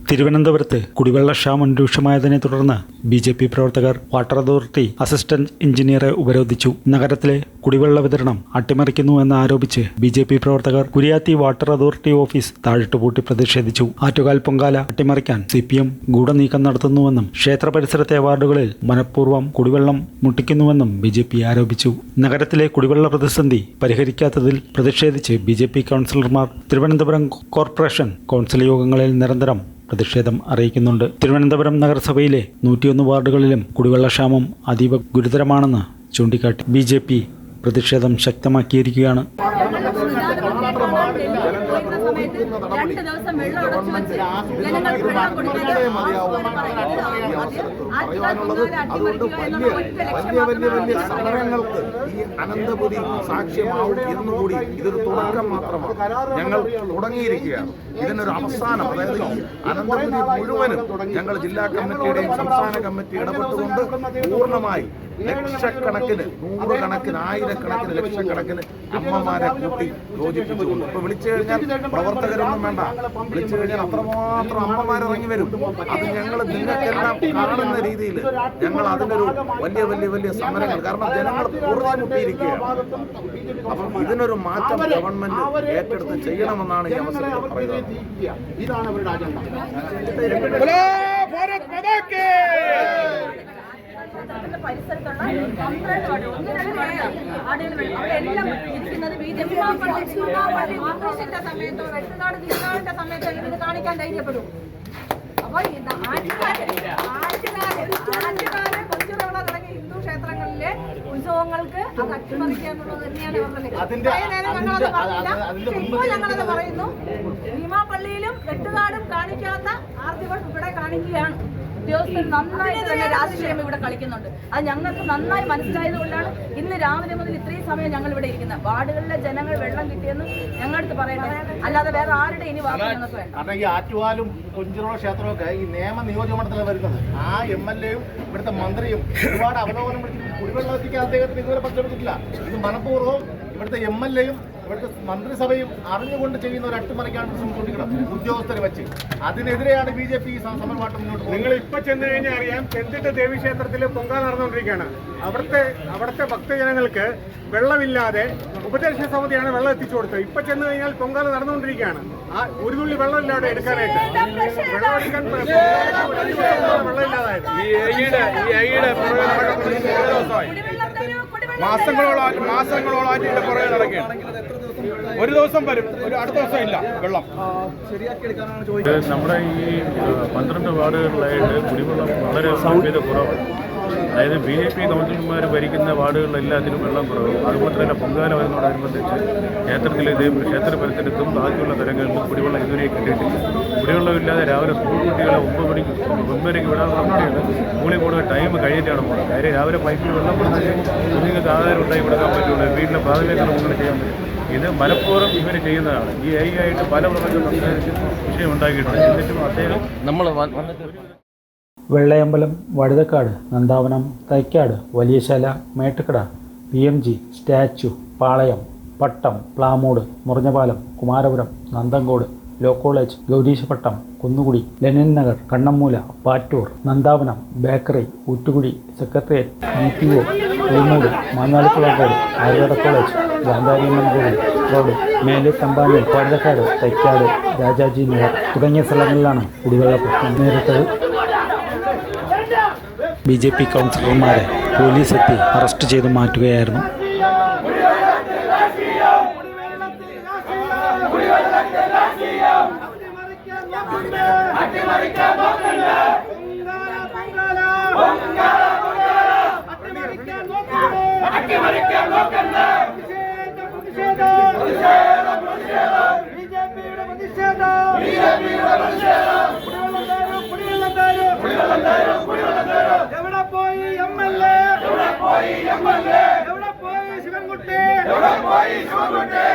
തിരുവനന്തപുരത്ത് കുടിവെള്ളക്ഷാമം രൂക്ഷമായതിനെ തുടർന്ന് BJP പ്രവർത്തകർ വാട്ടർ അതോറിറ്റി അസിസ്റ്റന്റ് എഞ്ചിനീയറെ ഉപരോധിച്ചു. നഗരത്തിലെ കുടിവെള്ള വിതരണം അട്ടിമറിക്കുന്നുവെന്ന് ആരോപിച്ച് BJP പ്രവർത്തകർ കുരിയാത്തി വാട്ടർ അതോറിറ്റി ഓഫീസ് താഴിട്ടുപൂട്ടി പ്രതിഷേധിച്ചു. ആറ്റുകാൽ പൊങ്കാല അട്ടിമറിക്കാൻ CPM ഗൂഢനീക്കം നടത്തുന്നുവെന്നും ക്ഷേത്ര പരിസരത്തെ വാർഡുകളിൽ മനഃപൂർവ്വം കുടിവെള്ളം മുട്ടിക്കുന്നുവെന്നും BJP ആരോപിച്ചു. നഗരത്തിലെ കുടിവെള്ള പ്രതിസന്ധി പരിഹരിക്കാത്തതിൽ പ്രതിഷേധിച്ച് BJP കൗൺസിലർമാർ തിരുവനന്തപുരം കോർപ്പറേഷൻ കൗൺസിൽ യോഗങ്ങളിൽ നിരന്തരം പ്രതിഷേധം അറിയിക്കുന്നുണ്ട്. തിരുവനന്തപുരം നഗരസഭയിലെ 101 വാർഡുകളിലും കുടിവെള്ളക്ഷാമം അതീവ ഗുരുതരമാണെന്ന് ചൂണ്ടിക്കാട്ടി BJP പ്രതിഷേധം ശക്തമാക്കിയിരിക്കുകയാണ്. അതുകൊണ്ട് വലിയ സമരങ്ങൾക്ക് ഈ അനന്തപുരി സാക്ഷ്യമാവും എന്നുകൂടി ഇതൊരു തുടക്കം മാത്രമാണ്. ഞങ്ങൾ തുടങ്ങിയിരിക്കുകയാണ്. ഇതിനൊരു അവസാനം, അതായത് ഈ അനന്തപുരി മുഴുവനും ഞങ്ങൾ ജില്ലാ കമ്മിറ്റിയുടെയും സംസ്ഥാന കമ്മിറ്റി ഇടപെട്ടുകൊണ്ട് പൂർണ്ണമായി ലക്ഷക്കണക്കിന്, നൂറുകണക്കിന്, ആയിരക്കണക്കിന്, ലക്ഷക്കണക്കിന് അമ്മമാരെ കൂട്ടി യോജിപ്പിച്ചുകൊണ്ട് ഇപ്പൊ വിളിച്ചു കഴിഞ്ഞാൽ പ്രവർത്തകരൊന്നും വേണ്ട, വിളിച്ചു കഴിഞ്ഞാൽ അത്രമാത്രം അമ്മമാരിറങ്ങി വരും. അത് ഞങ്ങൾ നിങ്ങൾക്കെല്ലാം കാണുന്ന രീതിയിൽ ഞങ്ങൾ അതിനൊരു വലിയ സമരങ്ങൾ, കാരണം ജനങ്ങൾ പൊറുതിമുട്ടിയിരിക്കുകയാണ്. അപ്പം ഇതിനൊരു മാറ്റം ഗവൺമെന്റ് ഏറ്റെടുത്ത് ചെയ്യണമെന്നാണ് ഈ അവസരത്തിൽ പറയുന്നത്. ഇതാണ് അവരുടെ അജണ്ട. പരിസരത്തുള്ള 12 വാർഡുകളെല്ലാം ഇരിക്കുന്നത് BJP ആഘോഷത്തിന്റെ സമയത്തോ വെട്ടുകാട് തിരുനാളിന്റെ സമയത്തോ ഇത് കാണിക്കാൻ ധൈര്യപ്പെടും. അപ്പൊ ആറ്റുകാല് കൊച്ചുതവള തുടങ്ങിയ ഹിന്ദു ക്ഷേത്രങ്ങളിലെ ഉത്സവങ്ങൾക്ക് അത് അട്ടിമറിക്കാന്നുള്ളത് തന്നെയാണ് ഞങ്ങളത് പറഞ്ഞില്ല. ഇപ്പോൾ ഞങ്ങളത് പറയുന്നു. ഭീമാപള്ളിയിലും വെട്ടുകാടും കാണിക്കാത്ത ആർത്തികൾ ഇവിടെ കാണിക്കുകയാണ്. ഉദ്യോഗസ്ഥർ നന്നായി തന്നെ രാഷ്ട്രീയം ഇവിടെ കളിക്കുന്നുണ്ട്. അത് ഞങ്ങൾക്ക് നന്നായി മനസ്സിലായത് കൊണ്ടാണ് ഇന്ന് രാവിലെ മുതൽ ഇത്രയും സമയം ഞങ്ങൾ ഇവിടെ ഇരിക്കുന്നത്. വാർഡുകളിലെ ജനങ്ങൾ വെള്ളം കിട്ടിയെന്ന് ഞങ്ങളടുത്ത് പറയട്ടെ, അല്ലാതെ വേറെ ആരുടെ ഇനി വാക്ക് ഞങ്ങൾക്ക് വേണ്ട. കാരണം ഈ ആറ്റുവാലും കൊഞ്ചിറോള ക്ഷേത്രമൊക്കെ ഈ നിയമ നിയോജകമണ്ഡലത്തിലാണ് വരുന്നത്. ആ MLA-യും ഇവിടുത്തെ മന്ത്രിയും ഒരുപാട് അവലോകനം കുടിവെള്ളം എത്തിക്കാൻ അദ്ദേഹത്തിന് ഇതുവരെ പരിശ്രമിച്ചിട്ടില്ല. ഇത് മനഃപൂർവ്വം ഇവിടുത്തെ MLA-യും ഇവിടുത്തെ മന്ത്രിസഭയും അറിഞ്ഞുകൊണ്ട് ചെയ്യുന്ന ഒരു അട്ടിമറിക്കാണ് ശ്രമിച്ചുകൊണ്ടിരിക്കണം ഉദ്യോഗസ്ഥരെ വെച്ച്. അതിനെതിരെയാണ് BJP സമരമായിട്ട് മുന്നോട്ട് പോകുന്നത്. നിങ്ങൾ ഇപ്പൊ ചെന്ന് കഴിഞ്ഞാൽ അറിയാം, ചെന്തിട്ട് ദേവീക്ഷേത്രത്തിൽ പൊങ്കാല നടന്നുകൊണ്ടിരിക്കുകയാണ്. അവിടുത്തെ ഭക്തജനങ്ങൾക്ക് വെള്ളമില്ലാതെ ഉപദേശ സമിതിയാണ് വെള്ളം എത്തിച്ചു കൊടുത്തത്. ഇപ്പൊ ചെന്ന് കഴിഞ്ഞാൽ പൊങ്കാല നടന്നുകൊണ്ടിരിക്കുകയാണ്. ആ ഒരു തുള്ളി വെള്ളമില്ലാതെ എടുക്കാനായിട്ട് വെള്ളമെടുക്കാൻ വെള്ളമില്ലാതായത് മാസങ്ങളോളായിട്ട് ഇതിന്റെ പുറകെ നടക്കുകയാണ്. ഒരു ദിവസം വരും, അടുത്ത ദിവസം ഇല്ല വെള്ളം. നമ്മുടെ ഈ 12 വാർഡുകളിലായിട്ട് കുടിവെള്ളം വളരെ ലഭ്യത കുറവാണ്. അതായത് BJP കൗൺസിലർമാർ ഭരിക്കുന്ന വാർഡുകളിലെല്ലാത്തിനും വെള്ളം കുറവ്. അതുപോലെ തന്നെ പൊങ്കാല വരുന്നതോടനുബന്ധിച്ച് ക്ഷേത്ര പരിസരത്തും ബാക്കിയുള്ള സ്ഥലങ്ങളിലും കുടിവെള്ളം ഇതുവരെ കിട്ടിയിട്ടില്ല. കുടിവെള്ളമില്ലാതെ രാവിലെ സ്കൂൾ കുട്ടികളെ 9 മണിക്ക് വിടാനുള്ള കുട്ടികൾ സ്കൂളിൽ കൂടുതൽ ടൈം കഴിഞ്ഞിട്ടാണ് പോകുന്നത്. കാര്യം രാവിലെ പൈപ്പിൽ വെള്ളം കൊടുത്താൽ കുഞ്ഞുങ്ങൾക്ക് ആധാരം ഉണ്ടായി കൊടുക്കാൻ പറ്റുള്ളൂ, വീട്ടിലെ പ്രാഥമിക മുന്നിൽ ചെയ്യാൻ പറ്റും. ഇത് മനഃപൂർവ്വം ഇവർ ചെയ്യുന്നതാണ്. ഈ ആയിട്ട് പല പ്രപഞ്ചം സംസാരിച്ച് വിഷയം ഉണ്ടാക്കിയിട്ടുണ്ട്. എന്നിട്ടും അദ്ദേഹം നമ്മൾ Vellayambalam, Vazhuthacaud, Nandavanam, Thycaud, Valiyasala, Mettukada, PMG, Statue, Palayam, Pattom, Plamoodu, Murinjapalam, Kumarapuram, Nanthancode, law college, Gowreesapattam, Kunnukuzhi, Lenin Nagar, Kannammoola, Pattoor, Nandavanam, bakery, Oottukuzhi, secretariat, DPO, Poomoodu, Mangalikulakkode, Aryavada college, Gandhariamman Kovil road, Mele Thampanoor, Vazhuthacaud, Thycaud, Rajaji Nagar തുടങ്ങിയ സ്ഥലങ്ങളിലാണ് കുടിവെള്ള പ്രശ്നം നേരിട്ടത്. BJP കൗൺസിലർമാരെ പോലീസ് എത്തി അറസ്റ്റ് ചെയ്ത് മാറ്റുകയായിരുന്നു. എവിടെ പോയി MLA? എവിടെ പോയി ശിവൻകുട്ടി? എവിടെ പോയി ശിവൻകുട്ടി?